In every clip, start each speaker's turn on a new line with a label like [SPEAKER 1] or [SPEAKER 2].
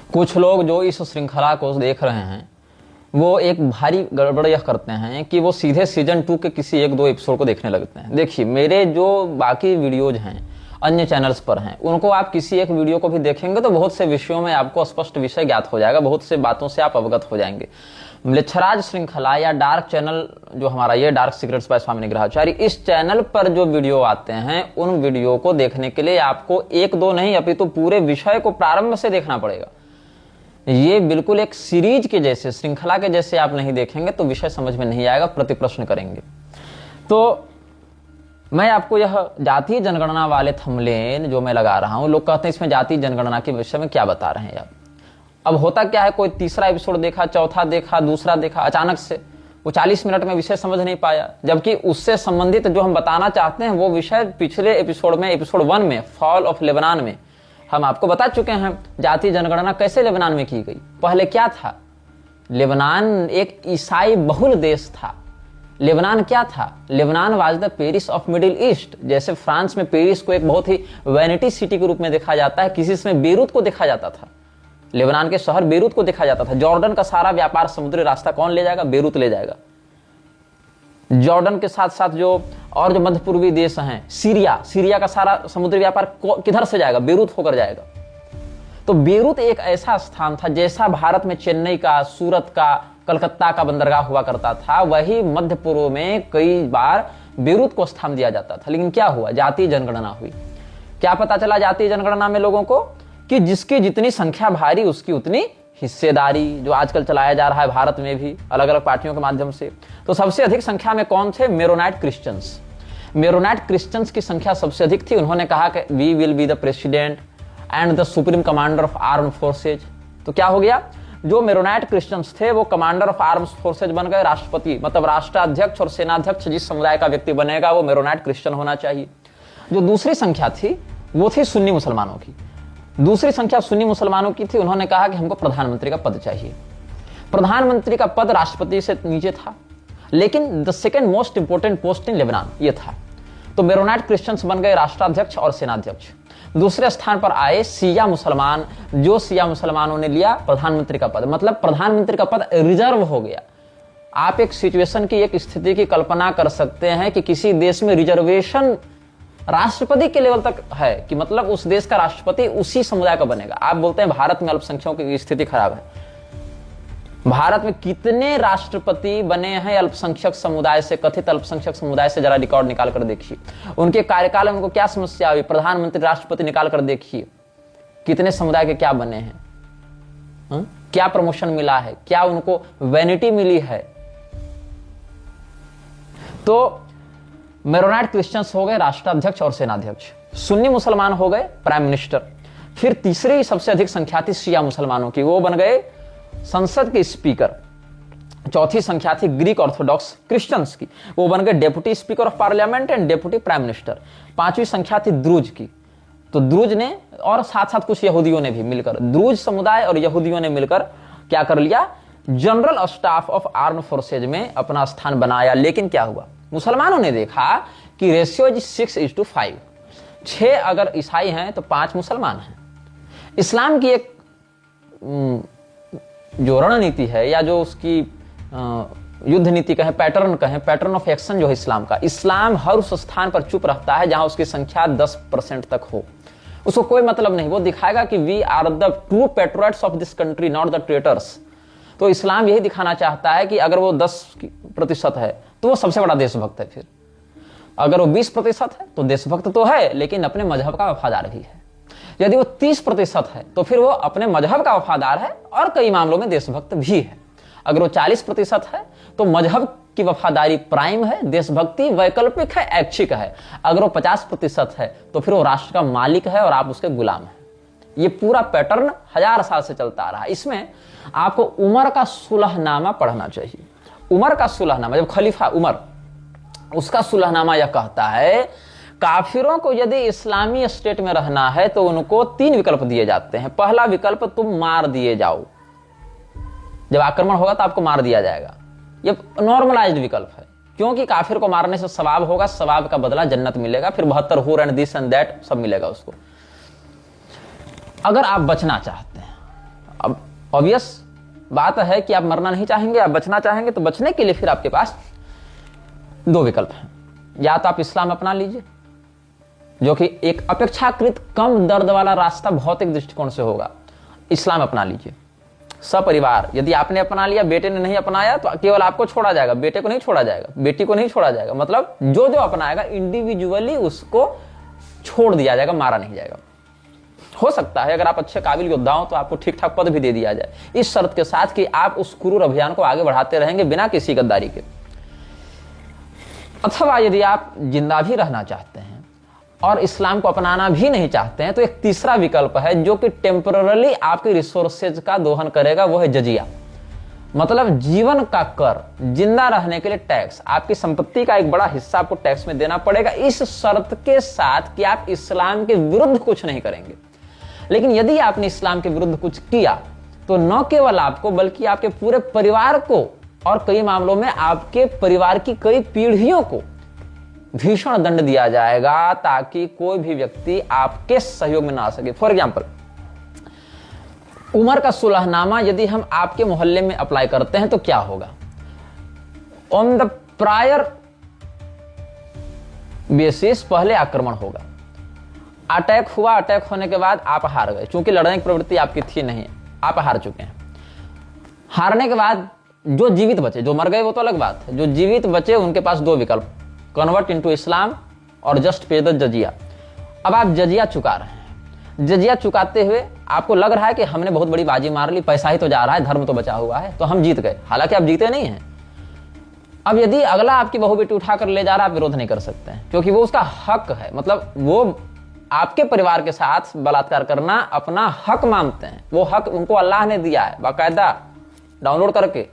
[SPEAKER 1] कुछ लोग जो इस श्रृंखला को देख रहे हैं वो एक भारी गड़बड़ यह करते हैं कि वो सीधे सीजन 2 के किसी एक दो एपिसोड को देखने लगते हैं। देखिए, मेरे जो बाकी वीडियोज हैं अन्य चैनल्स पर हैं, उनको आप किसी एक वीडियो को भी देखेंगे तो बहुत से विषयों में आपको स्पष्ट विषय ज्ञात हो जाएगा, बहुत से बातों से आप अवगत हो जाएंगे। म्लेच्छराज श्रृंखला या डार्क चैनल जो हमारा ये डार्क सीक्रेट्स बाय स्वामी निग्रहाचार्य, इस चैनल पर जो वीडियो आते हैं उन वीडियो को देखने के लिए आपको एक दो नहीं अपितु पूरे विषय को प्रारंभ से देखना पड़ेगा। ये बिल्कुल एक सीरीज के जैसे, श्रृंखला के जैसे आप नहीं देखेंगे तो विषय समझ में नहीं आएगा, प्रतिप्रश्न करेंगे। तो मैं आपको यह जातीय जनगणना वाले थंबनेल जो मैं लगा रहा हूं, लोग कहते हैं इसमें जातीय जनगणना के विषय में क्या बता रहे हैं आप। अब होता क्या है, कोई तीसरा एपिसोड देखा, चौथा देखा, दूसरा देखा, अचानक से वो 40 मिनट में विषय समझ नहीं पाया, जबकि उससे संबंधित जो हम बताना चाहते हैं वो विषय पिछले एपिसोड में, एपिसोड 1 में, फॉल ऑफ लेबनान में हम आपको बता चुके हैं। जातीय जनगणना कैसे लेबनान में की गई, पहले क्या था। लेबनान एक ईसाई बहुल देश था। लेबनान क्या था? Lebanon was the Paris of Middle east. जैसे फ्रांस में पेरिस को एक बहुत ही वैनिटी सिटी के रूप में देखा जाता है, किसी समय बेरूत को देखा जाता था, लेबनान के शहर बेरूत को देखा जाता था। जॉर्डन का सारा व्यापार समुद्री रास्ता कौन ले जाएगा? बेरूत ले जाएगा। जॉर्डन के साथ साथ जो और जो मध्य पूर्वी देश हैं, सीरिया का सारा समुद्री व्यापार किधर से जाएगा? बेरूत होकर जाएगा। तो बेरूत एक ऐसा स्थान था, जैसा भारत में चेन्नई का, सूरत का, कलकत्ता का बंदरगाह हुआ करता था, वही मध्य पूर्व में कई बार बेरूत को स्थान दिया जाता था। लेकिन क्या हुआ? जातीय जनगणना हुई। क्या पता चला जातीय जनगणना में लोगों को? कि जिसकी जितनी संख्या भारी उसकी उतनी हिस्सेदारी, जो आजकल चलाया जा रहा है भारत में भी अलग अलग पार्टियों के माध्यम से। तो सबसे अधिक संख्या में कौन थे? Maronite Christians. मेरोनाइट क्रिश्चियंस की संख्या सबसे अधिक थी। उन्होंने कहा कि we will be the president and the supreme commander of armed forces. तो क्या हो गया? जो मेरोनाइट क्रिश्चियंस थे वो कमांडर ऑफ आर्म्ड फोर्सेज बन गए, राष्ट्रपति, मतलब राष्ट्राध्यक्ष और सेनाध्यक्ष जिस समुदाय का व्यक्ति बनेगा वो मेरोनाइट क्रिश्चियन होना चाहिए। जो दूसरी संख्या थी वो थी सुन्नी मुसलमानों की। दूसरी संख्या सुन्नी मुसलमानों की थी। उन्होंने कहा कि हमको प्रधानमंत्री का पद चाहिए। प्रधानमंत्री का पद राष्ट्रपति से नीचे था, लेकिन the second most important post in Lebanon ये था। तो मेरोनाइट क्रिश्चियंस बन गए राष्ट्राध्यक्ष और सेनाध्यक्ष। दूसरे स्थान पर आए सिया मुसलमान। जो सिया मुसलमानों ने लिया प्रधानमंत्री का पद, मतलब प्रधानमंत्री का पद रिजर्व हो गया। आप एक सिचुएशन की, एक स्थिति की कल्पना कर सकते हैं कि किसी देश में रिजर्वेशन राष्ट्रपति के लेवल तक है, कि मतलब उस देश का राष्ट्रपति उसी समुदाय का बनेगा। आप बोलते हैं भारत में अल्पसंख्यकों की स्थिति खराब है। भारत में कितने राष्ट्रपति बने हैं अल्पसंख्यक समुदाय से, कथित अल्पसंख्यक समुदाय से? जरा रिकॉर्ड निकाल कर देखिए, उनके कार्यकाल में उनको क्या समस्या हुई। प्रधानमंत्री, राष्ट्रपति निकाल कर देखिए कितने समुदाय के क्या बने हैं, क्या प्रमोशन मिला है, क्या उनको वैनिटी मिली है। तो मेरोनाइट क्रिश्चियंस हो गए राष्ट्राध्यक्ष और सेनाध्यक्ष, सुन्नी मुसलमान हो गए प्राइम मिनिस्टर। फिर तीसरी सबसे अधिक संख्या थी शिया मुसलमानों की, वो बन गए संसद के स्पीकर। चौथी संख्या थी ग्रीक ऑर्थोडॉक्स क्रिश्चियंस की, वो बन गए deputy speaker of parliament and deputy prime minister. पांचवी संख्या थी द्रुज की। तो द्रुज ने और साथ साथ कुछ यहूदियों ने भी मिलकर, द्रुज समुदाय और यहूदियों ने मिलकर क्या कर लिया? General staff of armed forces में अपना स्थान बनाया। लेकिन क्या हुआ? मुसलमानों ने देखा कि रेशियो 6:5, 6 अगर ईसाई हैं तो 5 मुसलमान हैं। इस्लाम की एक जो रणनीति है या जो उसकी युद्ध नीति कहें, पैटर्न कहें, पैटर्न ऑफ एक्शन जो है इस्लाम का, इस्लाम हर उस स्थान पर चुप रहता है जहां उसकी संख्या 10% तक हो। उसको कोई मतलब नहीं, वो दिखाएगा कि we are the true patriots of this country, not the traitors. तो इस्लाम यही दिखाना चाहता है कि अगर वो 10% है तो वो सबसे बड़ा देशभक्त है। फिर अगर वो 20% है तो देशभक्त तो है, लेकिन अपने मजहब का वफादार भी है। यदि वो 30% है तो फिर वो अपने मजहब का वफादार है और कई मामलों में देशभक्त भी है। अगर वो 40% है तो मजहब की वफादारी प्राइम है, देशभक्ति वैकल्पिक है, ऐच्छिक है। अगर वो 50% है तो फिर वो राष्ट्र का मालिक है और आप उसके गुलाम हैं। ये पूरा पैटर्न 1000 साल से चलता आ रहा है। इसमें आपको उमर का सुलहनामा पढ़ना चाहिए। उमर का सुलहनामा, जब खलीफा उमर, उसका सुलहनामा यह कहता है काफिरों को यदि इस्लामी स्टेट में रहना है तो उनको 3 विकल्प दिए जाते हैं। पहला विकल्प, तुम मार दिए जाओ, जब आक्रमण होगा तो आपको मार दिया जाएगा। यह नॉर्मलाइज्ड विकल्प है, क्योंकि काफिर को मारने से सवाब होगा, सवाब का बदला जन्नत मिलेगा, फिर 72 हुर एंड दिस एंड दैट सब मिलेगा उसको। अगर आप बचना चाहते हैं, अब ऑब्वियस बात है कि आप मरना नहीं चाहेंगे, आप बचना चाहेंगे, तो बचने के लिए फिर आपके पास दो विकल्प हैं। या तो आप इस्लाम अपना लीजिए, जो कि एक अपेक्षाकृत कम दर्द वाला रास्ता भौतिक दृष्टिकोण से होगा। इस्लाम अपना लीजिए सपरिवार। यदि आपने अपना लिया, बेटे ने नहीं अपनाया, तो केवल आपको छोड़ा जाएगा, बेटे को नहीं छोड़ा जाएगा, बेटी को नहीं छोड़ा जाएगा। मतलब जो जो अपनाएगा इंडिविजुअली उसको छोड़ दिया जाएगा, मारा नहीं जाएगा। हो सकता है अगर आप अच्छे काबिल योद्धा हो तो आपको ठीक ठाक पद भी दे दिया जाए, इस शर्त के साथ कि आप उस क्रूर अभियान को आगे बढ़ाते रहेंगे बिना किसी गद्दारी के। अथवा यदि आप जिंदा भी रहना चाहते हैं और इस्लाम को अपनाना भी नहीं चाहते हैं, तो एक तीसरा विकल्प है जो कि टेम्पररी आपके रिसोर्सेज का दोहन करेगा, वो है जजिया। मतलब जीवन का कर, जिंदा रहने के लिए टैक्स, आपकी संपत्ति का एक बड़ा हिस्सा आपको टैक्स में देना पड़ेगा, इस शर्त के साथ कि आप इस्लाम के विरुद्ध कुछ नहीं करेंगे। लेकिन यदि आपने इस्लाम के विरुद्ध कुछ किया तो न केवल आपको बल्कि आपके पूरे परिवार को, और कई मामलों में आपके परिवार की कई पीढ़ियों को भीषण दंड दिया जाएगा, ताकि कोई भी व्यक्ति आपके सहयोग में ना आ सके। फॉर एग्जाम्पल, उमर का सुलहनामा यदि हम आपके मोहल्ले में अप्लाई करते हैं तो क्या होगा? ऑन द प्रायर बेसिस पहले आक्रमण होगा, अटैक हुआ, अटैक होने के बाद आप हार गए, क्योंकि लड़ने की प्रवृत्ति आपकी थी नहीं, आप हार चुके हैं। हारने के बाद जो जीवित बचे, जो मर गए वो तो अलग बात है, जो जीवित बचे उनके पास दो विकल्प, कन्वर्ट इनटू इस्लाम और जस्ट पे द जजिया। अब आप जजिया चुका रहे हैं, जजिया चुकाते हुए आपको लग रहा है कि हमने बहुत बड़ी बाजी मार ली, पैसा ही तो जा रहा है, धर्म तो बचा हुआ है, तो हम जीत गए। हालांकि आप जीते नहीं हैं। अब यदि अगला आपकी बहू बेटी उठाकर ले जा रहा है, आप विरोध नहीं कर सकते हैं, क्योंकि वो उसका हक है। मतलब वो आपके परिवार के साथ बलात्कार करना अपना हक मानते हैं, वो हक उनको अल्लाह ने दिया है बाकायदा डाउनलोड करके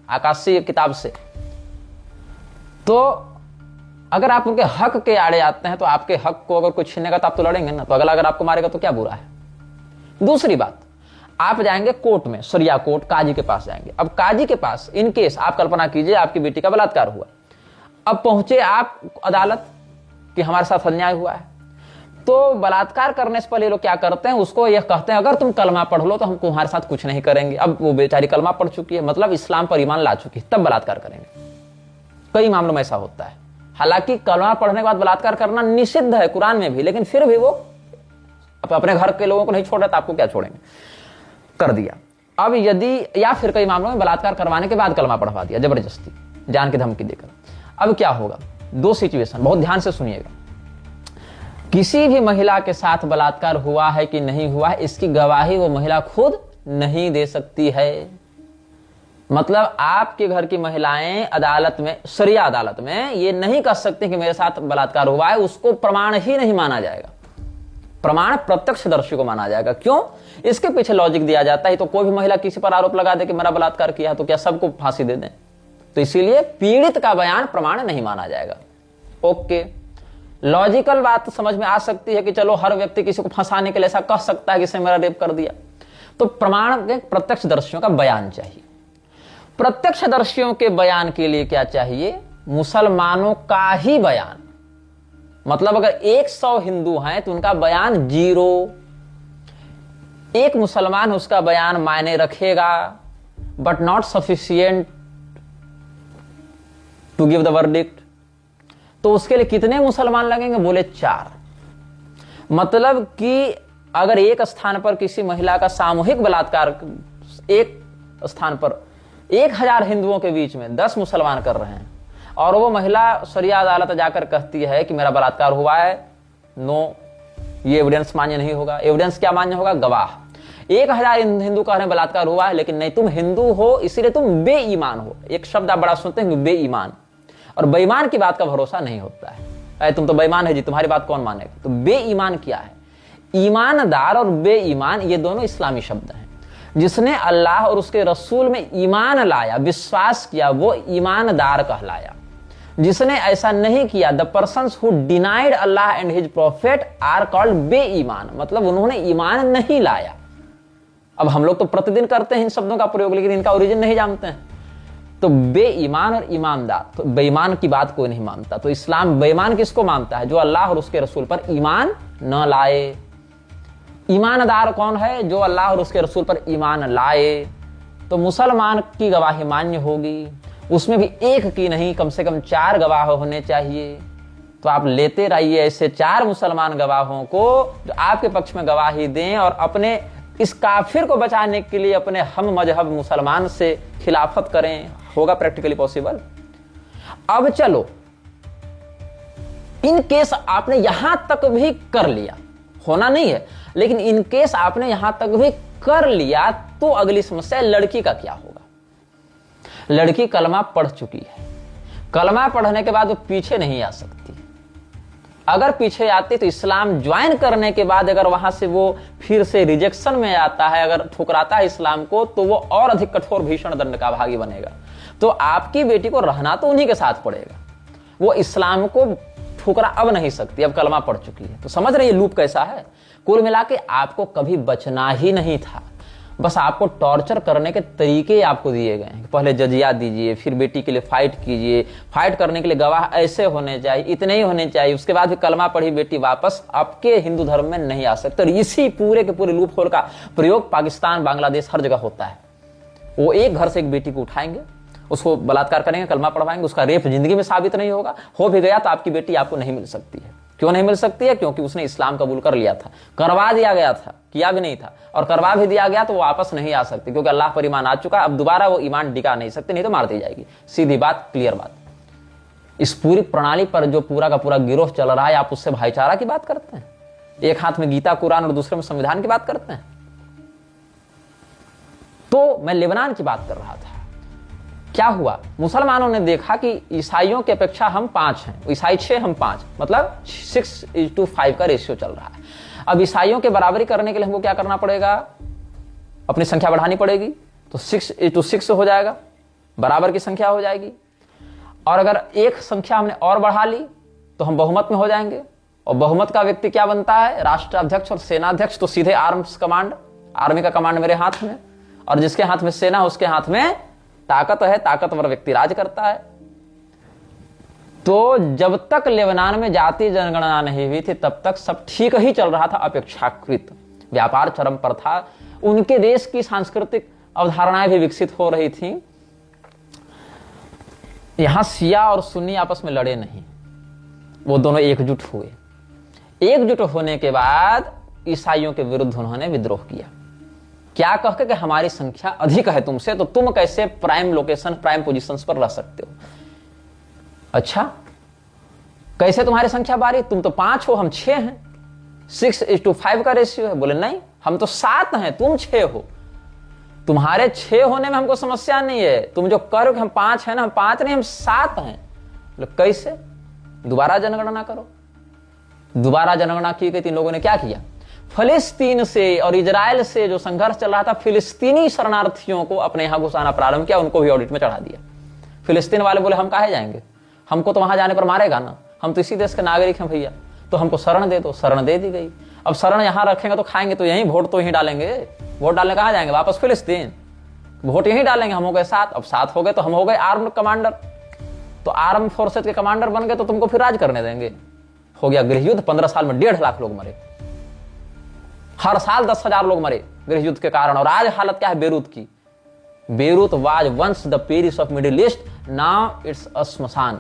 [SPEAKER 1] आकाशीय किताब से। तो अगर आप उनके हक के आड़े आते हैं तो आपके हक को अगर कोई छीनेगा तो आप तो लड़ेंगे ना, तो अगला अगर आपको मारेगा तो क्या बुरा है। दूसरी बात, आप जाएंगे कोर्ट में, शरिया कोर्ट, काजी के पास जाएंगे। अब काजी के पास इन केस आप कल्पना कीजिए आपकी बेटी का बलात्कार हुआ, अब पहुंचे आप अदालत कि हमारे साथ अन्याय हुआ है, तो बलात्कार करने से पहले लोग क्या करते हैं, उसको यह कहते हैं अगर तुम कलमा पढ़ लो तो हम तुम्हारे साथ कुछ नहीं करेंगे। अब वो बेचारी कलमा पढ़ चुकी है, मतलब इस्लाम पर ईमान ला चुकी है, तब बलात्कार करेंगे। कई मामलों में ऐसा होता है। हालांकि कलमा पढ़ने के बाद बलात्कार करना निषिद्ध है कुरान में भी, लेकिन फिर भी वो अपने घर के लोगों को नहीं छोड़ रहे तो आपको क्या छोड़ेंगे, कर दिया। अब यदि, या फिर कई मामलों में बलात्कार करवाने के बाद कलमा पढ़वा दिया जबरदस्ती, जान की धमकी देकर। अब क्या होगा? दो सिचुएशन, बहुत ध्यान से सुनिएगा। किसी भी महिला के साथ बलात्कार हुआ है कि नहीं हुआ है, इसकी गवाही वो महिला खुद नहीं दे सकती है। मतलब आपके घर की महिलाएं अदालत में, शरिया अदालत में ये नहीं कह सकते कि मेरे साथ बलात्कार हुआ है, उसको प्रमाण ही नहीं माना जाएगा। प्रमाण प्रत्यक्षदर्शी को माना जाएगा। क्यों? इसके पीछे लॉजिक दिया जाता है, तो कोई भी महिला किसी पर आरोप लगा दे कि मेरा बलात्कार किया तो क्या सबको फांसी दे दें? तो इसीलिए पीड़ित का बयान प्रमाण नहीं माना जाएगा। ओके, लॉजिकल बात समझ में आ सकती है कि चलो हर व्यक्ति किसी को फंसाने के लिए ऐसा कह सकता है कि इसने मेरा रेप कर दिया, तो प्रमाण के प्रत्यक्षदर्शियों का बयान चाहिए। प्रत्यक्षदर्शियों के बयान के लिए क्या चाहिए? मुसलमानों का ही बयान। मतलब अगर 100 हिंदू हैं तो उनका बयान 0, एक मुसलमान उसका बयान मायने रखेगा, but not sufficient to give the verdict. तो उसके लिए कितने मुसलमान लगेंगे? बोले 4। मतलब कि अगर एक स्थान पर किसी महिला का सामूहिक बलात्कार, एक स्थान पर 1000 हिंदुओं के बीच में 10 मुसलमान कर रहे हैं, और वो महिला शरिया अदालत जाकर कहती है कि मेरा बलात्कार हुआ है, नो, ये एविडेंस मान्य नहीं होगा। एविडेंस क्या मान्य होगा? गवाह। 1000 हिंदू कह रहे हैं बलात्कार हुआ है, लेकिन नहीं, तुम हिंदू हो इसीलिए तुम बेईमान हो। एक शब्द आप बड़ा सुनते हैं, बेईमान, और बेईमान की बात का भरोसा नहीं होता है। अरे तुम तो बेईमान है जी, तुम्हारी बात कौन मानेगा? तो बेईमान क्या है? ईमानदार और बेईमान ये दोनों इस्लामी शब्द हैं। जिसने अल्लाह और उसके रसूल में ईमान लाया, विश्वास किया, वो ईमानदार कहलाया। जिसने ऐसा नहीं किया, द पर्सन्स हु डिनाइड अल्लाह and his prophet are called बेईमान, मतलब उन्होंने ईमान नहीं लाया। अब हम लोग तो प्रतिदिन करते हैं इन शब्दों का प्रयोग, लेकिन इनका ओरिजिन नहीं जानते हैं। तो बेईमान और ईमानदार, तो बेईमान की बात कोई नहीं मानता। तो इस्लाम बेईमान किसको मानता है? जो अल्लाह और उसके रसूल पर ईमान न लाए। ईमानदार कौन है? जो अल्लाह और उसके रसूल पर ईमान लाए। तो मुसलमान की गवाही मान्य होगी, उसमें भी एक की नहीं, कम से कम 4 गवाह होने चाहिए। तो आप लेते रहिए ऐसे 4 मुसलमान गवाहों को जो आपके पक्ष में गवाही दें और अपने इस काफिर को बचाने के लिए अपने हम मजहब मुसलमान से खिलाफत करें। होगा प्रैक्टिकली पॉसिबल? अब चलो, इन केस आपने यहां तक भी कर लिया, होना नहीं है, लेकिन इन केस आपने यहां तक भी कर लिया, तो अगली समस्या लड़की का क्या होगा? लड़की कलमा पढ़ चुकी है, कलमा पढ़ने के बाद वो पीछे नहीं आ सकती। अगर पीछे आती तो इस्लाम ज्वाइन करने के बाद अगर वहां से वो फिर से रिजेक्शन में आता है, अगर ठुकराता है इस्लाम को, तो वो और अधिक कठोर भीषण दंड का भागी बनेगा। तो आपकी बेटी को रहना तो उन्हीं के साथ पड़ेगा, वो इस्लाम को ठुकरा अब नहीं सकती, अब कलमा पढ़ चुकी है। तो समझ रही है लूप कैसा है? कुल मिला के आपको कभी बचना ही नहीं था, बस आपको टॉर्चर करने के तरीके आपको दिए गए हैं। पहले जजिया दीजिए, फिर बेटी के लिए फाइट कीजिए, फाइट करने के लिए गवाह ऐसे होने चाहिए, इतने ही होने चाहिए, उसके बाद भी कलमा पढ़ी बेटी वापस आपके हिंदू धर्म में नहीं आ सकती। और इसी पूरे के पूरे लूप होल का प्रयोग पाकिस्तान, बांग्लादेश, हर जगह होता है। वो एक घर से एक बेटी को उठाएंगे, उसको बलात्कार करेंगे, कलमा पढ़वाएंगे, उसका रेप जिंदगी में साबित नहीं होगा, हो भी गया तो आपकी बेटी आपको नहीं मिल सकती है। क्यों नहीं मिल सकती है? क्योंकि उसने इस्लाम कबूल कर लिया था, करवा दिया गया था, किया भी नहीं था, और करवा भी दिया गया तो वो वापस नहीं आ सकती, क्योंकि अल्लाह पर ईमान आ चुका, अब दोबारा वो ईमान डिका नहीं सकती, नहीं तो मार दी जाएगी। सीधी बात, क्लियर बात। इस पूरी प्रणाली पर जो पूरा का पूरा गिरोह चल रहा है, आप उससे भाईचारा की बात करते हैं? एक हाथ में गीता कुरान और दूसरे में संविधान की बात करते हैं। तो मैं लेबनान की बात कर रहा था। क्या हुआ? मुसलमानों ने देखा कि ईसाइयों की अपेक्षा हम 5 हैं, ईसाई 6 हम 5, मतलब 6:5 का रेशियो चल रहा है। अब ईसाइयों के बराबरी करने के लिए हमको क्या करना पड़ेगा? अपनी संख्या बढ़ानी पड़ेगी, तो 6:6 हो जाएगा, बराबर की संख्या हो जाएगी। और अगर एक संख्या हमने और बढ़ा ली तो हम बहुमत में हो जाएंगे, और बहुमत का व्यक्ति क्या बनता है? राष्ट्राध्यक्ष और सेनाध्यक्ष। तो सीधे आर्म्स कमांड, आर्मी का कमांड मेरे हाथ में, और जिसके हाथ में सेना उसके हाथ में ताकत है, ताकतवर व्यक्ति राज करता है। तो जब तक लेबनान में जाति जनगणना नहीं हुई थी तब तक सब ठीक ही चल रहा था, अपेक्षाकृत। व्यापार चरम पर था, उनके देश की सांस्कृतिक अवधारणाएं भी विकसित हो रही थी। यहां शिया और सुन्नी आपस में लड़े नहीं, वो दोनों एकजुट हुए। एकजुट होने के बाद ईसाइयों के विरुद्ध उन्होंने विद्रोह किया। क्या कह के कि हमारी संख्या अधिक है तुमसे, तो तुम कैसे प्राइम लोकेशन, प्राइम पोजीशंस पर रह सकते हो? अच्छा, कैसे तुम्हारी संख्या बारी? तुम तो 5 हो, हम 6 हैं, 6:5 का रेशियो है। बोले नहीं, हम तो 7 हैं, तुम 6 हो। तुम्हारे 6 होने में हमको समस्या नहीं है, तुम जो करो कि हम 5 हैं ना, हम 5 नहीं, हम 7 हैं। बोले कैसे? दोबारा जनगणना करो। दोबारा जनगणना की गई। 3 लोगों ने क्या किया? फिलिस्तीन से और इजराइल से जो संघर्ष चल रहा था, फिलिस्तीनी शरणार्थियों को अपने यहां घुसाना प्रारंभ किया, उनको भी ऑडिट में चढ़ा दिया। फिलिस्तीन वाले बोले हम काहे जाएंगे, हमको तो वहां जाने पर मारेगा ना, हम तो इसी देश के नागरिक हैं भैया, तो हमको शरण दे दो। शरण दे दी गई। अब शरण यहां रखेंगे तो खाएंगे तो यहीं, वोट तो यहीं डालेंगे, वोट डालने कहां जाएंगे? वापस फिलिस्तीन, वोट यहीं डालेंगे। हम हो गए 7, अब 7 हो गए तो हम हो गए आर्म्ड कमांडर, तो आर्म फोर्सेज के कमांडर बन गए, तो तुमको फिर राज करने देंगे। हो गया गृहयुद्ध। 15 साल में 1.5 लाख लोग मरे, हर साल 10,000 लोग मरे गृहयुद्ध के कारण। और आज हालत क्या है बेरूत की? Beirut was once the Paris of Middle East, now it's a श्मशान।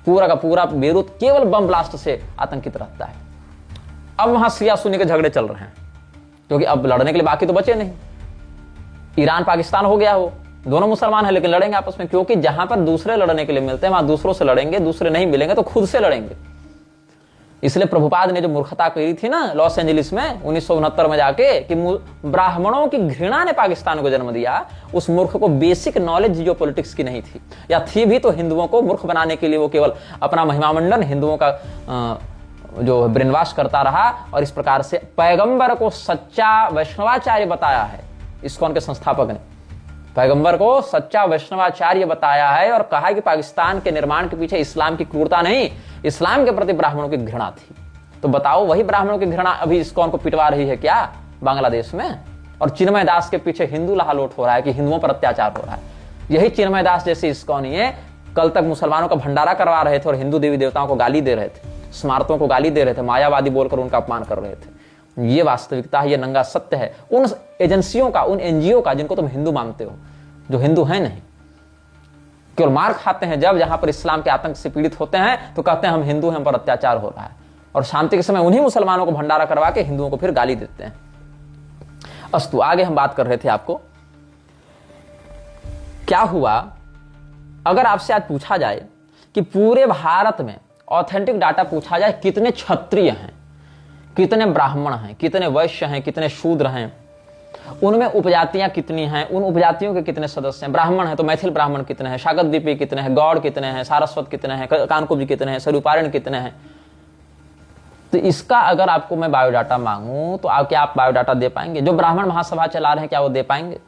[SPEAKER 1] पूरा का पूरा बेरूत केवल बम ब्लास्ट से आतंकित रहता है। अब वहां शिया सुन्नी के झगड़े चल रहे हैं, क्योंकि अब लड़ने के लिए बाकी तो बचे नहीं। ईरान पाकिस्तान हो गया, हो दोनों मुसलमान है लेकिन लड़ेंगे आपस में, क्योंकि जहां पर दूसरे लड़ने के लिए मिलते हैं वहां दूसरों से लड़ेंगे, दूसरे नहीं मिलेंगे तो खुद से लड़ेंगे। इसलिए प्रभुपाद ने जो मूर्खता करी थी ना लॉस एंजलिस में 1969 में जाके, कि ब्राह्मणों की घृणा ने पाकिस्तान को जन्म दिया, उस मूर्ख को बेसिक नॉलेज जियो पॉलिटिक्स की नहीं थी, या थी भी तो हिंदुओं को मूर्ख बनाने के लिए वो केवल अपना महिमामंडन, हिंदुओं का जो ब्रेनवाश करता रहा। और इस प्रकार से पैगंबर को सच्चा वैष्णवाचार्य बताया है इस्कॉन के संस्थापक ने, पैगंबर को सच्चा वैष्णवाचार्य बताया है, और कहा कि पाकिस्तान के निर्माण के पीछे इस्लाम की क्रूरता नहीं, इस्लाम के प्रति ब्राह्मणों की घृणा थी। तो बताओ, वही ब्राह्मणों की घृणा अभी इस्कॉन को पिटवा रही है क्या बांग्लादेश में? और चिन्मय दास के पीछे हिंदू लहालोट हो रहा है कि हिंदुओं पर अत्याचार हो रहा है। यही चिन्मय दास जैसे इस्कॉनी है, कल तक मुसलमानों का भंडारा करवा रहे थे और हिंदू देवी देवताओं को गाली दे रहे थे, स्मारकों को गाली दे रहे थे, मायावादी बोलकर उनका अपमान कर रहे थे। ये वास्तविकता है, ये नंगा सत्य है उन एजेंसियों का, उन एनजीओ का जिनको तुम हिंदू मानते हो, जो हिंदू हैं नहीं। केवल मार खाते हैं जब जहां पर इस्लाम के आतंक से पीड़ित होते हैं तो कहते हैं हम हिंदू हैं, हम पर अत्याचार हो रहा है, और शांति के समय उन्हीं मुसलमानों को भंडारा करवा के हिंदुओं को फिर गाली देते हैं। अस्तु, आगे हम बात कर रहे थे आपको क्या हुआ। अगर आपसे आज पूछा जाए कि पूरे भारत में ऑथेंटिक डाटा पूछा जाए, कितने क्षत्रिय हैं, कितने ब्राह्मण हैं, कितने वैश्य हैं, कितने शूद्र हैं, उनमें उपजातियां कितनी हैं, उन उपजातियों के कितने सदस्य हैं, ब्राह्मण हैं तो मैथिल ब्राह्मण कितने हैं, शाकद्वीपी कितने हैं, गौड़ कितने हैं, सारस्वत कितने हैं, कानकुब्ज कितने हैं, स्वरूपारण कितने हैं, तो इसका अगर आपको मैं बायोडाटा मांगूं तो आप बायोडाटा दे पाएंगे? जो ब्राह्मण महासभा चला रहे हैं क्या वो दे पाएंगे?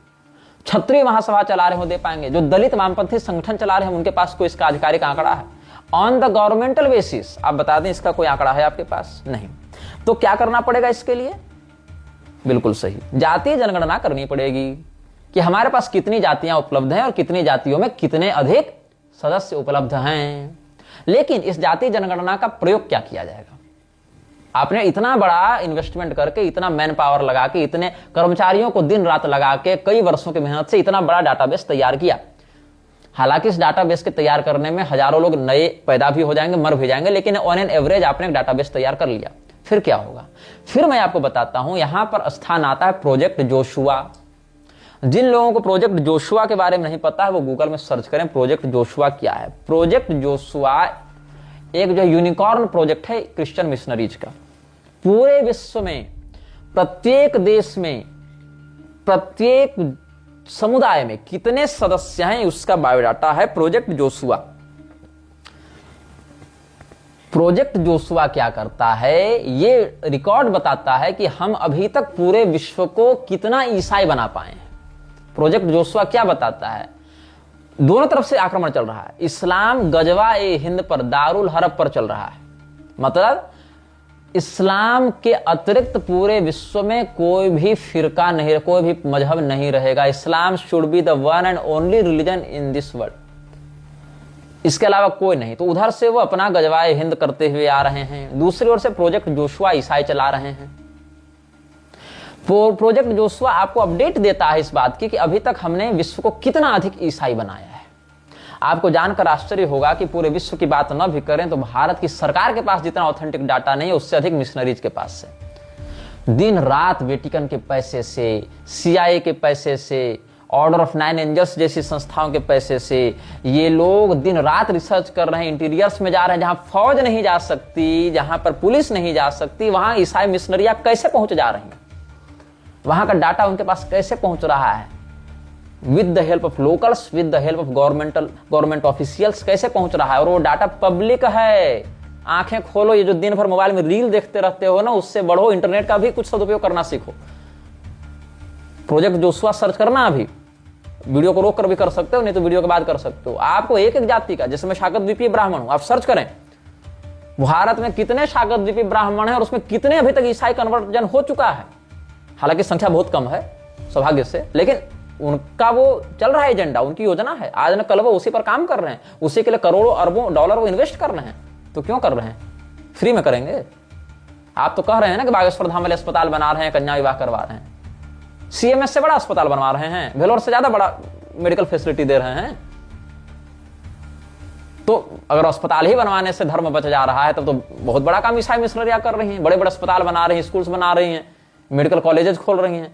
[SPEAKER 1] क्षत्रिय महासभा चला रहे हो दे पाएंगे? जो दलित वामपंथी संगठन चला रहे हैं उनके पास कोई इसका आधिकारिक आंकड़ा है? ऑन द गवर्नमेंटल बेसिस आप बता दें इसका कोई आंकड़ा है आपके पास? नहीं। तो क्या करना पड़ेगा इसके लिए? बिल्कुल सही, जातीय जनगणना करनी पड़ेगी कि हमारे पास कितनी जातियां उपलब्ध हैं और कितनी जातियों में कितने अधिक सदस्य उपलब्ध हैं। लेकिन इस जातीय जनगणना का प्रयोग क्या किया जाएगा? आपने इतना बड़ा इन्वेस्टमेंट करके, इतना मैन पावर लगा के, इतने कर्मचारियों को दिन रात लगा के, कई वर्षों की मेहनत से इतना बड़ा डाटाबेस तैयार किया। हालांकि इस डाटाबेस के तैयार करने में हजारों लोग नए पैदा भी हो जाएंगे, मर भी जाएंगे, लेकिन ऑन एन एवरेज आपने एक डाटाबेस तैयार कर लिया। फिर क्या होगा? फिर मैं आपको बताता हूं, यहां पर स्थान आता है प्रोजेक्ट जोशुआ। जिन लोगों को प्रोजेक्ट जोशुआ के बारे में नहीं पता है वो गूगल में सर्च करें प्रोजेक्ट जोशुआ क्या है। प्रोजेक्ट जोशुआ एक जो यूनिकॉर्न प्रोजेक्ट है क्रिश्चियन मिशनरीज का। पूरे विश्व में, प्रत्येक देश में, प्रत्येक समुदाय में कितने सदस्य हैं उसका बायोडाटा है प्रोजेक्ट जोशुआ। प्रोजेक्ट जोशुआ क्या करता है? ये रिकॉर्ड बताता है कि हम अभी तक पूरे विश्व को कितना ईसाई बना पाए हैं। प्रोजेक्ट जोशुआ क्या बताता है? दोनों तरफ से आक्रमण चल रहा है। इस्लाम गजवा ए हिंद पर, दारुल हरब पर चल रहा है। मतलब इस्लाम के अतिरिक्त पूरे विश्व में कोई भी फिरका नहीं, कोई भी मजहब नहीं रहेगा। Islam should be the one and only religion in this world, इसके अलावा कोई नहीं। तो उधर से वो अपना गजवाए हिंद करते हुए आ रहे हैं, दूसरी ओर से प्रोजेक्ट जोशुआ ईसाई चला रहे हैं। प्रोजेक्ट जोशुआ आपको अपडेट देता है इस बात की कि अभी तक हमने विश्व को कितना अधिक ईसाई बनाया है। आपको जानकर आश्चर्य होगा कि पूरे विश्व की बात न भी करें तो भारत की सरकार के पास जितना ऑथेंटिक डाटा नहीं है उससे अधिक मिशनरीज के पास है। दिन रात वेटिकन के पैसे से, CIA के पैसे से, ऑर्डर ऑफ 9 एंजल्स जैसी संस्थाओं के पैसे से ये लोग दिन रात रिसर्च कर रहे हैं। इंटीरियर्स में जा रहे हैं जहां फौज नहीं जा सकती, जहां पर पुलिस नहीं जा सकती, वहां ईसाई मिशनरियां कैसे पहुंच जा रही हैं, वहां का डाटा उनके पास कैसे पहुंच रहा है, with the help of locals, with the help of government officials कैसे पहुंच रहा है। और वो डाटा पब्लिक है। आंखें खोलो, ये जो दिन भर मोबाइल में रील देखते रहते हो ना, उससे बढ़ो, इंटरनेट का भी कुछ सदुपयोग करना सीखो। प्रोजेक्ट जोशुआ सर्च करना, अभी वीडियो को रोक कर भी कर सकते हो, नहीं तो वीडियो के बाद कर सकते हो। आपको एक एक जाति का, जैसे मैं शाकद्वीपीय ब्राह्मण हूं, आप सर्च करें भारत में कितने शाकद्वीपीय ब्राह्मण हैं और उसमें कितने अभी तक ईसाई कन्वर्जन हो चुका है। हालांकि संख्या बहुत कम है सौभाग्य से, लेकिन उनका वो चल रहा है एजेंडा, उनकी योजना है। आज न कल वो उसी पर काम कर रहे हैं, उसी के लिए करोड़ों अरबों डॉलर वो इन्वेस्ट कर रहे हैं। तो क्यों कर रहे हैं? फ्री में करेंगे? आप तो कह रहे हैं ना कि बागेश्वर धाम वाले अस्पताल बना रहे हैं, कन्या विवाह करवा रहे हैं, CMS से बड़ा अस्पताल बनवा रहे हैं, वेलोर से ज्यादा बड़ा मेडिकल फैसिलिटी दे रहे हैं। तो अगर अस्पताल ही बनवाने से धर्म बच जा रहा है तब तो बहुत बड़ा काम ईसाई मिशनरियां कर रही हैं। बड़े बड़े अस्पताल बना रही हैं, स्कूल्स बना रही हैं, मेडिकल कॉलेजेस खोल रही हैं।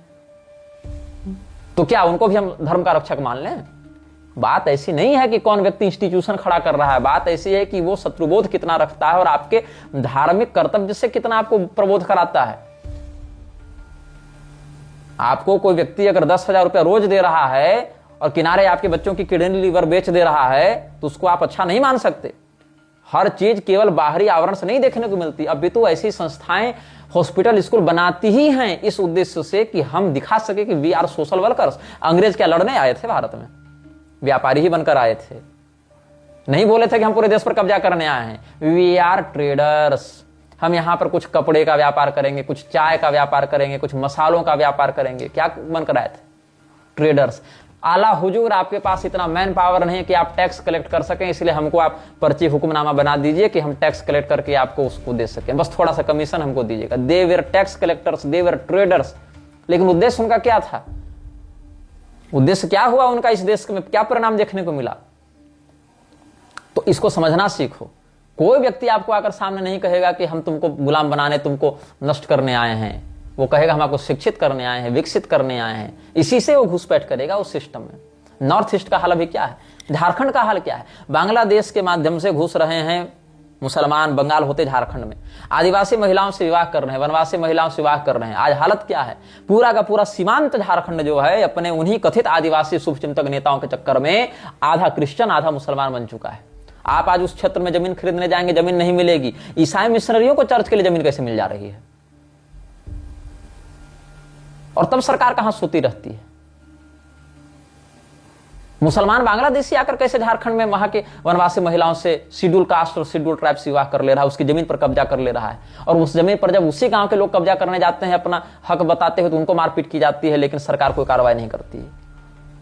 [SPEAKER 1] तो क्या उनको भी हम धर्म का रक्षक मान लें? बात ऐसी नहीं है कि कौन व्यक्ति इंस्टीट्यूशन खड़ा कर रहा है, बात ऐसी है कि वो शत्रुबोध कितना रखता है और आपके धार्मिक कर्तव्य से कितना आपको प्रबोध कराता है। आपको कोई व्यक्ति अगर 10,000 रुपया रोज दे रहा है और किनारे आपके बच्चों की किडनी लीवर बेच दे रहा है तो उसको आप अच्छा नहीं मान सकते। हर चीज केवल बाहरी आवरण से नहीं देखने को मिलती। अभी तो ऐसी संस्थाएं हॉस्पिटल स्कूल बनाती ही हैं इस उद्देश्य से कि हम दिखा सके कि वी आर सोशल वर्कर्स। अंग्रेज क्या लड़ने आए थे भारत में? व्यापारी ही बनकर आए थे, नहीं बोले थे कि हम पूरे देश पर कब्जा करने आए हैं। We are traders. हम यहां पर कुछ कपड़े का व्यापार करेंगे, कुछ चाय का व्यापार करेंगे, कुछ मसालों का व्यापार करेंगे। क्या बनकर आए थे? ट्रेडर्स। आला हुजूर आपके पास इतना मैन पावर नहीं है कि आप टैक्स कलेक्ट कर सकें, इसलिए हमको आप पर्ची हुक्मनामा बना दीजिए कि हम टैक्स कलेक्ट करके आपको उसको दे सकें, बस थोड़ा सा कमीशन हमको दीजिएगा। They were tax collectors, they were traders. लेकिन उद्देश्य उनका क्या था? उद्देश्य क्या हुआ उनका? इस देश में क्या परिणाम देखने को मिला? तो इसको समझना सीखो। कोई व्यक्ति आपको आकर सामने नहीं कहेगा कि हम तुमको गुलाम बनाने, तुमको नष्ट करने आए हैं। वो कहेगा हम आपको शिक्षित करने आए हैं, विकसित करने आए हैं। इसी से वो घुसपैठ करेगा उस सिस्टम में। नॉर्थ ईस्ट का हाल अभी क्या है? झारखंड का हाल क्या है? बांग्लादेश के माध्यम से घुस रहे हैं मुसलमान, बंगाल होते झारखंड में। आदिवासी महिलाओं से विवाह कर रहे हैं, वनवासी महिलाओं से विवाह कर रहे हैं। आज हालत क्या है? पूरा का पूरा सीमांत झारखंड जो है अपने उन्हीं कथित आदिवासी शुभचिंतक नेताओं के चक्कर में आधा क्रिश्चियन आधा मुसलमान बन चुका है। आप आज उस क्षेत्र में जमीन खरीदने जाएंगे, जमीन नहीं मिलेगी। ईसाई मिशनरियों को चर्च के लिए जमीन कैसे मिल जा रही है? और तब सरकार कहां सोती रहती है? मुसलमान बांग्लादेशी आकर कैसे झारखंड में वहां के वनवासी महिलाओं से शेड्यूल कास्ट और शेड्यूल ट्राइब से विवाह कर ले रहा है, उसकी जमीन पर कब्जा कर ले रहा है। और उस जमीन पर जब उसी गांव के लोग कब्जा करने जाते हैं, अपना हक बताते हुए, तो उनको मारपीट की जाती है, लेकिन सरकार कोई कार्रवाई नहीं करती है।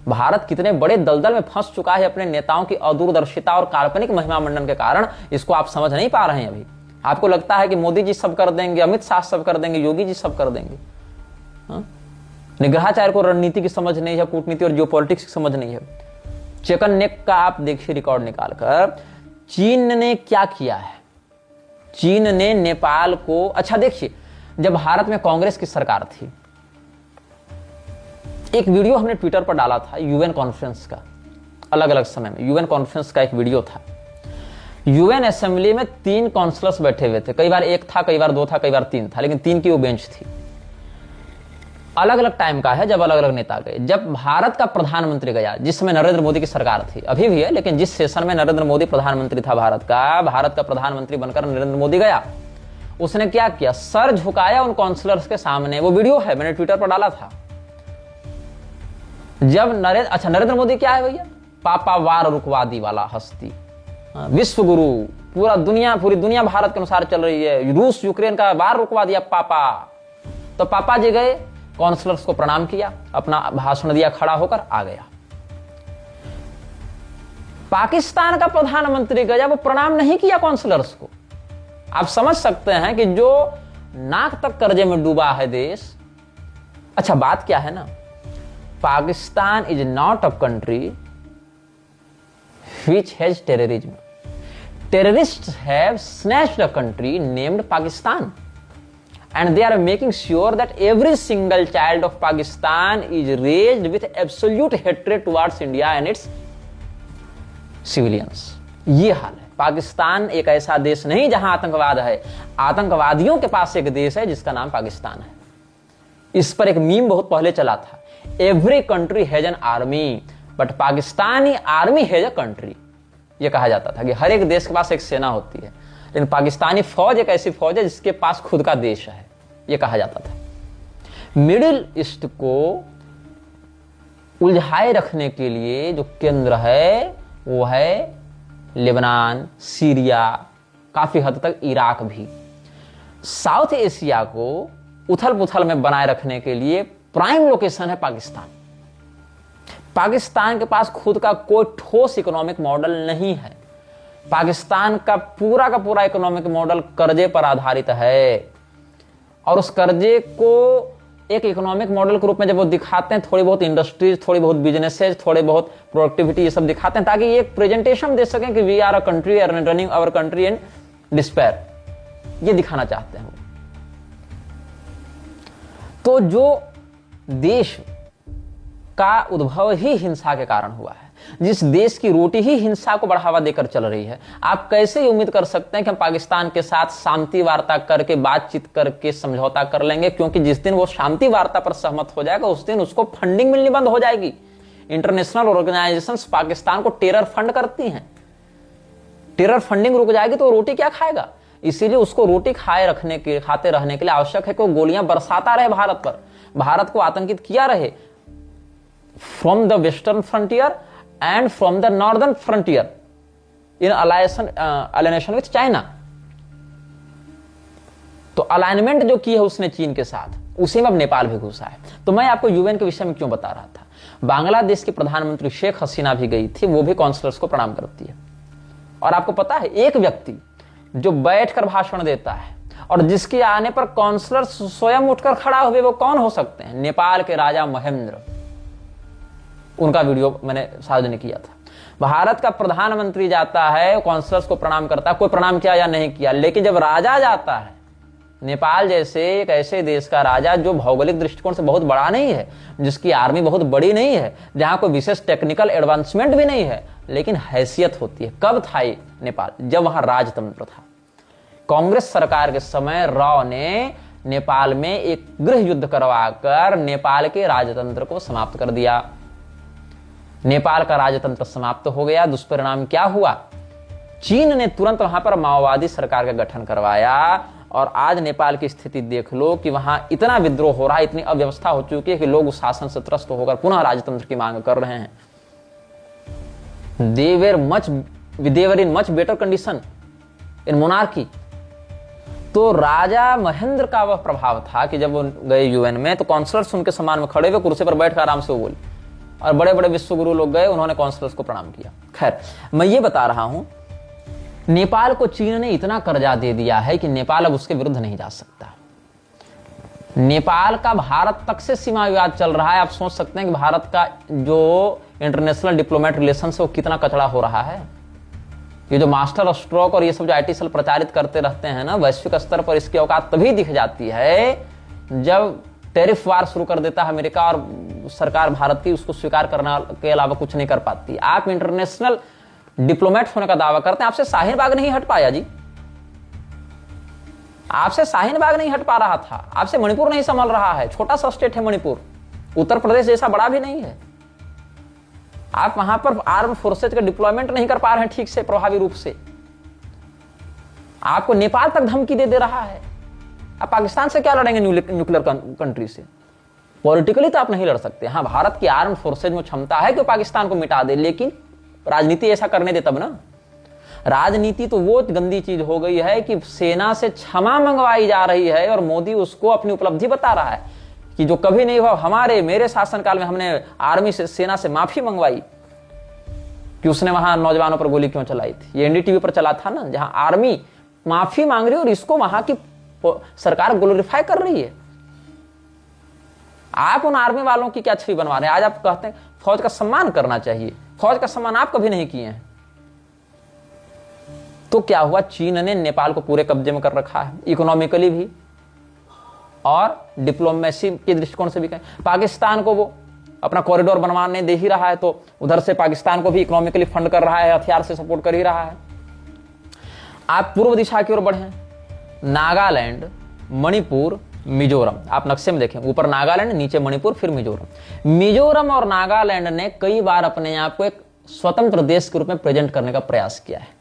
[SPEAKER 1] भारत कितने बड़े दलदल में फंस चुका है अपने नेताओं की अदूरदर्शिता और काल्पनिक महिमा मंडन के कारण। इसको आप समझ नहीं पा रहे हैं अभी। आपको लगता है कि मोदी जी सब कर देंगे, अमित शाह सब कर देंगे, योगी जी सब कर देंगे। निग्रहाचार्य को रणनीति की समझ नहीं है, कूटनीति और जियोपॉलिटिक्स की समझ नहीं है। चिकन नेक का आप देखिए रिकॉर्ड निकालकर, चीन ने क्या किया है। चीन ने नेपाल को, अच्छा देखिए, जब भारत में कांग्रेस की सरकार थी, एक वीडियो हमने ट्विटर पर डाला था यूएन कॉन्फ्रेंस का, अलग अलग समय में यूएन कॉन्फ्रेंस का एक वीडियो था। यूएन असेंबली में 3 काउंसलर्स बैठे हुए थे, कई बार 1 था, कई बार 2 था, कई बार 3 था, लेकिन 3 की वो बेंच थी। अलग अलग टाइम का है जब अलग अलग नेता गए। जब भारत का प्रधानमंत्री गया, जिस समय नरेंद्र मोदी की सरकार थी, अभी भी है, लेकिन जिस सेशन में नरेंद्र मोदी प्रधानमंत्री था भारत का प्रधानमंत्री बनकर नरेंद्र मोदी गया, उसने क्या किया? सर झुकाया उन काउंसलर्स के सामने। वो वीडियो है, मैंने ट्विटर पर डाला था। जब नरेंद्र मोदी क्या है भैया? पापा वार रुकवादी वाला हस्ती, विश्व गुरु, पूरी दुनिया भारत के अनुसार चल रही है। रूस यूक्रेन का वार रुकवा दिया पापा। तो पापा जी गए, काउंसलर्स को प्रणाम किया, अपना भाषण दिया, खड़ा होकर आ गया। पाकिस्तान का प्रधानमंत्री गया, वो प्रणाम नहीं किया काउंसलर्स को। आप समझ सकते हैं कि जो नाक तक कर्जे में डूबा है देश। अच्छा, बात क्या है ना, Pakistan is not a country which has terrorism. Terrorists have snatched a country named Pakistan, and they are making sure that every single child of Pakistan is raised with absolute hatred towards India and its civilians. ये हाल है। पाकिस्तान एक ऐसा देश नहीं जहां आतंकवाद है। आतंकवादियों के पास एक देश है जिसका नाम पाकिस्तान है। इस पर एक मीम बहुत पहले चला था, every country has an army but Pakistani army has a country. यह कहा जाता था कि हर एक देश के पास एक सेना होती है, लेकिन पाकिस्तानी फौज एक ऐसी फौज है जिसके पास खुद का देश है, यह कहा जाता था। मिडिल ईस्ट को उलझाए रखने के लिए जो केंद्र है वो है लेबनान, सीरिया, काफी हद तक इराक भी। साउथ एशिया को उथल पुथल में बनाए रखने के लिए प्राइम लोकेशन है पाकिस्तान। पाकिस्तान के पास खुद का कोई ठोस इकोनॉमिक मॉडल नहीं है। पाकिस्तान का पूरा इकोनॉमिक मॉडल कर्जे पर आधारित है, और उस कर्जे को एक इकोनॉमिक मॉडल के रूप में जब वो दिखाते हैं, थोड़ी बहुत इंडस्ट्रीज, थोड़ी बहुत बिजनेसेस, थोड़े बहुत प्रोडक्टिविटी, ये सब दिखाते हैं ताकि एक प्रेजेंटेशन दे सकें कि we are a country and running our country in despair, ये दिखाना चाहते हैं। तो जो देश का उद्भव ही हिंसा के कारण हुआ है, जिस देश की रोटी ही हिंसा को बढ़ावा देकर चल रही है, आप कैसे उम्मीद कर सकते हैं कि हम पाकिस्तान के साथ शांति वार्ता करके, बातचीत करके समझौता कर लेंगे? क्योंकि जिस दिन वो शांति वार्ता पर सहमत हो जाएगा, उस दिन उसको फंडिंग मिलनी बंद हो जाएगी। इंटरनेशनल ऑर्गेनाइजेशंस पाकिस्तान को टेरर फंड करती हैं। टेरर फंडिंग रुक जाएगी तो रोटी क्या खाएगा? इसीलिए उसको रोटी खाते रहने के लिए आवश्यक है कि वो गोलियां बरसाता रहे भारत पर, भारत को आतंकित किया रहे, from the western frontier and from the northern frontier in alienation with China. तो अलाइनमेंट जो की है उसने चीन के साथ, उसी में अब नेपाल भी घुसा है। तो मैं आपको यूएन के विषय में क्यों बता रहा था, बांग्लादेश की प्रधानमंत्री शेख हसीना भी गई थी, वो भी काउंसलर्स को प्रणाम करती है। और आपको पता है एक व्यक्ति जो बैठकर भाषण देता है और जिसके आने पर काउंसलर स्वयं उठकर खड़ा हुए, वो कौन हो सकते हैं, नेपाल के राजा महेंद्र। उनका वीडियो मैंने सार्वजनिक किया था। भारत का प्रधानमंत्री जाता है, काउंसलर्स को प्रणाम करता है, कोई प्रणाम किया या नहीं किया, लेकिन जब राजा जाता है, नेपाल जैसे एक ऐसे देश का राजा जो भौगोलिक दृष्टिकोण से बहुत बड़ा नहीं है, जिसकी आर्मी बहुत बड़ी नहीं है, जहां कोई विशेष टेक्निकल एडवांसमेंट भी नहीं है, लेकिन हैसियत होती है। कब था ये नेपाल, जब वहां राजतंत्र था। कांग्रेस सरकार के समय राव ने नेपाल में एक गृह युद्ध करवाकर नेपाल के राजतंत्र को समाप्त कर दिया। नेपाल का राजतंत्र समाप्त हो गया। दुष्परिणाम क्या हुआ, चीन ने तुरंत वहां पर माओवादी सरकार का गठन करवाया और आज नेपाल की स्थिति देख लो कि वहां इतना विद्रोह हो रहा है, इतनी अव्यवस्था हो चुकी है कि लोग उस शासन से त्रस्त होकर पुनः राजतंत्र की मांग कर रहे हैं। They were in much better condition in monarchy। तो राजा महेंद्र का वह प्रभाव था कि जब वो गए यूएन में तो काउंसलर्स उनके सम्मान में खड़े हुए कुर्सी पर बैठकर आराम से वो बोले, और बड़े बड़े विश्वगुरु लोग गए, उन्होंने काउंसलर्स को प्रणाम किया। खैर, मैं ये बता रहा हूं, नेपाल को चीन ने इतना कर्जा दे दिया है कि नेपाल अब उसके विरुद्ध नहीं जा सकता। नेपाल का भारत तक से सीमा विवाद चल रहा है। आप सोच सकते हैं कि भारत का जो इंटरनेशनल डिप्लोमेट रिलेशन है वो कितना कचड़ा हो रहा है। ये जो मास्टर स्ट्रोक और ये सब जो आईटी सेल प्रचारित करते रहते हैं ना, वैश्विक स्तर पर इसकी औकात तभी दिख जाती है जब टैरिफ वार शुरू कर देता है अमेरिका और सरकार भारत की उसको स्वीकार करने के अलावा कुछ नहीं कर पाती। आप इंटरनेशनल डिप्लोमेट होने का दावा करते हैं, आपसे शाहीन बाग नहीं हट पाया जी, आपसे शाहीन बाग नहीं हट पा रहा था, आपसे मणिपुर नहीं संभल रहा है। छोटा सा स्टेट है मणिपुर, उत्तर प्रदेश जैसा बड़ा भी नहीं है। आप वहां पर आर्म फोर्सेज का डिप्लॉयमेंट नहीं कर पा रहे हैं ठीक से, प्रभावी रूप से। आपको नेपाल तक धमकी दे रहा है। आप पाकिस्तान से क्या लड़ेंगे, न्यूक्लियर कंट्री से? पॉलिटिकली तो आप नहीं लड़ सकते। हाँ, भारत की आर्म फोर्सेज में क्षमता है कि पाकिस्तान को मिटा दे, लेकिन राजनीति ऐसा करने दे तब ना। राजनीति तो वो गंदी चीज हो गई है कि सेना से क्षमा मंगवाई जा रही है और मोदी उसको अपनी उपलब्धि बता रहा है कि जो कभी नहीं हुआ, मेरे शासनकाल में हमने आर्मी से, सेना से माफी मंगवाई कि उसने वहां नौजवानों पर गोली क्यों चलाई थी। ये एनडीटीवी पर चला था ना, जहां आर्मी माफी मांग रही है और इसको वहां की सरकार ग्लोरीफाई कर रही है। आप उन आर्मी वालों की क्या छवि बनवा रहे हैं? आज आप कहते हैं फौज का सम्मान करना चाहिए, फौज का सम्मान आप कभी नहीं किए हैं। तो क्या हुआ, चीन ने नेपाल को पूरे कब्जे में कर रखा है, इकोनॉमिकली भी और डिप्लोमेसी के दृष्टिकोण से भी। कहें पाकिस्तान को वो अपना कॉरिडोर बनवाने दे ही रहा है, तो उधर से पाकिस्तान को भी इकोनॉमिकली फंड कर रहा है, हथियार से सपोर्ट कर ही रहा है। आप पूर्व दिशा की ओर बढ़े, नागालैंड, मणिपुर, मिजोरम, आप नक्शे में देखें, ऊपर नागालैंड, नीचे मणिपुर, फिर मिजोरम। मिजोरम और नागालैंड ने कई बार अपने आप को एक स्वतंत्र देश के रूप में प्रेजेंट करने का प्रयास किया है।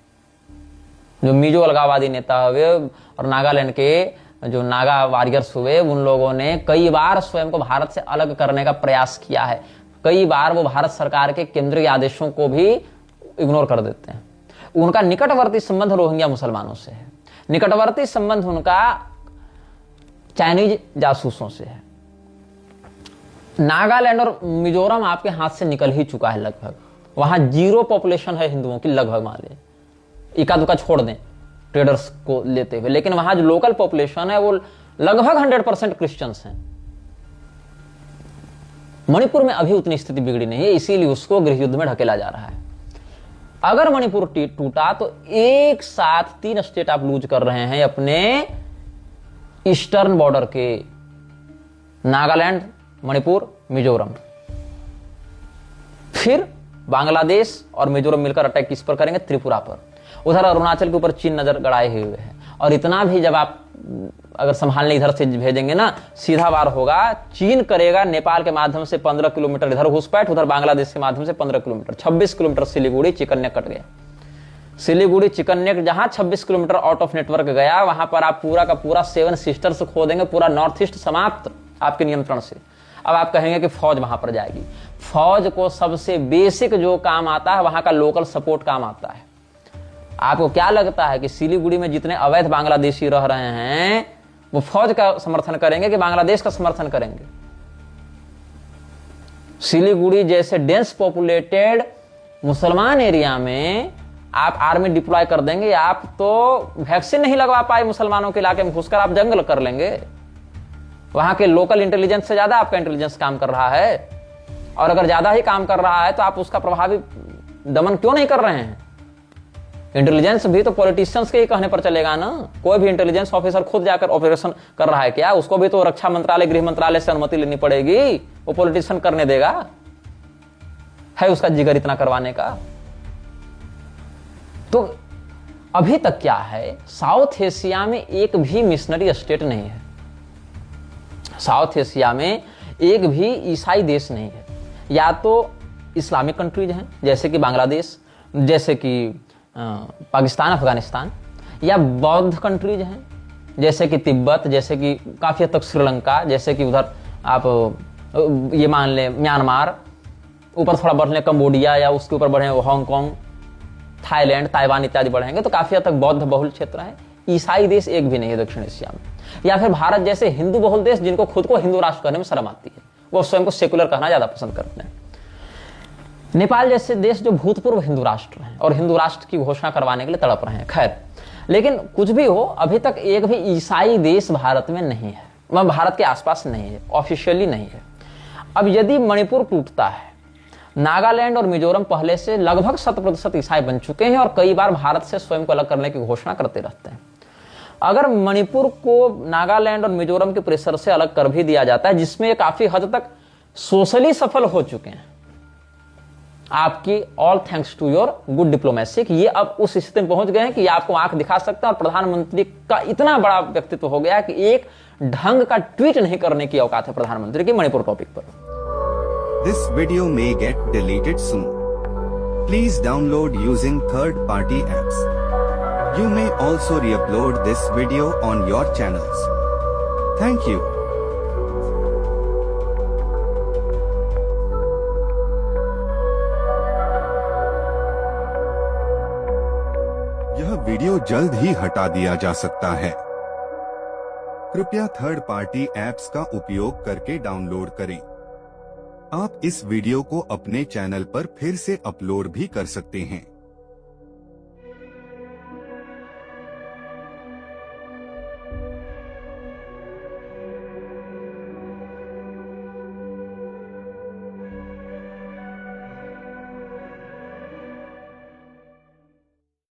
[SPEAKER 1] जो मिजो अलगाववादी नेता हुए और नागालैंड के जो नागा वॉरियर्स हुए, उन लोगों ने कई बार स्वयं को भारत से अलग करने का प्रयास किया है। कई बार वो भारत सरकार के केंद्रीय आदेशों को भी इग्नोर कर देते हैं। उनका निकटवर्ती संबंध रोहिंग्या मुसलमानों से है, निकटवर्ती संबंध उनका चाइनीज जासूसों से है। नागालैंड और मिजोरम आपके हाथ से निकल ही चुका है लगभग। वहां 0 पॉपुलेशन है हिंदुओं की, लगभग मान ले, इक्का दुक्का छोड़ दें ट्रेडर्स को लेते हुए, लेकिन वहां जो लोकल पॉपुलेशन है वो लगभग 100% क्रिश्चियंस हैं। मणिपुर में अभी उतनी स्थिति बिगड़ी नहीं है, इसीलिए उसको गृह युद्ध में ढकेला जा रहा है। अगर मणिपुर टूटा तो एक साथ 3 स्टेट आप लूज कर रहे हैं अपने ईस्टर्न बॉर्डर के, नागालैंड, मणिपुर, मिजोरम। फिर बांग्लादेश और मिजोरम मिलकर अटैक किस पर करेंगे? त्रिपुरा पर। उधर अरुणाचल के ऊपर चीन नजर गड़ाए हुए है, और इतना भी जब आप अगर संभालने इधर से भेजेंगे ना, सीधा वार होगा। चीन करेगा नेपाल के माध्यम से 15 किलोमीटर इधर घुसपैठ, उधर बांग्लादेश के माध्यम से 15 किलोमीटर, 26 किलोमीटर सिलीगुड़ी चिकन्नेक कट गया। सिलीगुड़ी चिकन्नेक जहां 26 किलोमीटर आउट ऑफ नेटवर्क गया, वहां पर आप पूरा का पूरा 7 सिस्टर्स खो देंगे, पूरा नॉर्थ ईस्ट समाप्त आपके नियंत्रण से। अब आप कहेंगे कि फौज वहां पर जाएगी। फौज को सबसे बेसिक जो काम आता है वहां का लोकल सपोर्ट काम आता है। आपको क्या लगता है कि सिलीगुड़ी में जितने अवैध बांग्लादेशी रह रहे हैं वो फौज का समर्थन करेंगे कि बांग्लादेश का समर्थन करेंगे? सिलीगुड़ी जैसे डेंस पॉपुलेटेड मुसलमान एरिया में आप आर्मी डिप्लॉय कर देंगे? आप तो वैक्सीन नहीं लगवा पाए मुसलमानों के इलाके में घुसकर आप जंग कर लेंगे। वहां के लोकल इंटेलिजेंस से ज्यादा आपका इंटेलिजेंस काम कर रहा है, और अगर ज्यादा ही काम कर रहा है तो आप उसका प्रभावी दमन क्यों नहीं कर रहे हैं? इंटेलिजेंस भी तो पॉलिटिशियंस के ही कहने पर चलेगा ना। कोई भी इंटेलिजेंस ऑफिसर खुद जाकर ऑपरेशन कर रहा है क्या? उसको भी तो रक्षा मंत्रालय, गृह मंत्रालय से अनुमति लेनी पड़ेगी। वो पॉलिटिशियन करने देगा? है उसका जिगर इतना करवाने का? तो अभी तक क्या है, साउथ एशिया में एक भी मिशनरी स्टेट नहीं है। साउथ एशिया में एक भी ईसाई देश नहीं है। या तो इस्लामिक कंट्रीज हैं जैसे कि बांग्लादेश, जैसे कि पाकिस्तान, अफगानिस्तान, या बौद्ध कंट्रीज हैं जैसे कि तिब्बत, जैसे कि काफी हद तक श्रीलंका, जैसे कि उधर आप ये मान लें म्यांमार, ऊपर थोड़ा बढ़ लें कंबोडिया, या उसके ऊपर बढ़े हांगकांग, थाईलैंड, ताइवान इत्यादि बढ़ेंगे तो काफी हद तक बौद्ध बहुल क्षेत्र है। ईसाई देश एक भी नहीं है दक्षिण एशिया में। या फिर भारत जैसे हिंदू बहुल देश जिनको खुद को हिंदू राष्ट्र कहने में शर्म आती है, वो स्वयं को सेकुलर कहना ज्यादा पसंद करते हैं। नेपाल जैसे देश जो भूतपूर्व हिंदू राष्ट्र हैं और हिंदू राष्ट्र की घोषणा करवाने के लिए तड़प रहे हैं। खैर, लेकिन कुछ भी हो, अभी तक एक भी ईसाई देश भारत में नहीं है, वह भारत के आसपास नहीं है, ऑफिशियली नहीं है। अब यदि मणिपुर टूटता है, नागालैंड और मिजोरम पहले से लगभग 100% ईसाई बन चुके हैं और कई बार भारत से स्वयं को अलग करने की घोषणा करते रहते हैं। अगर मणिपुर को नागालैंड और मिजोरम के प्रेशर से अलग कर भी दिया जाता है, जिसमें काफी हद तक सोशली सफल हो चुके हैं, आपकी all thanks to your good diplomacy, कि ये अब उस स्थिति में पहुंच गए हैं कि ये आपको आंख दिखा सकते हैं, और प्रधानमंत्री का इतना बड़ा व्यक्तित्व हो गया कि एक ढंग का ट्वीट नहीं करने की औकात है प्रधानमंत्री की मणिपुर टॉपिक पर।
[SPEAKER 2] This video may get deleted soon. Please download using third-party apps. You may also re-upload this video on your channels. Thank you. यह वीडियो जल्द ही हटा दिया जा सकता है। कृपया थर्ड पार्टी ऐप्स का उपयोग करके डाउनलोड करें। आप इस वीडियो को अपने चैनल पर फिर से अपलोड भी कर सकते हैं।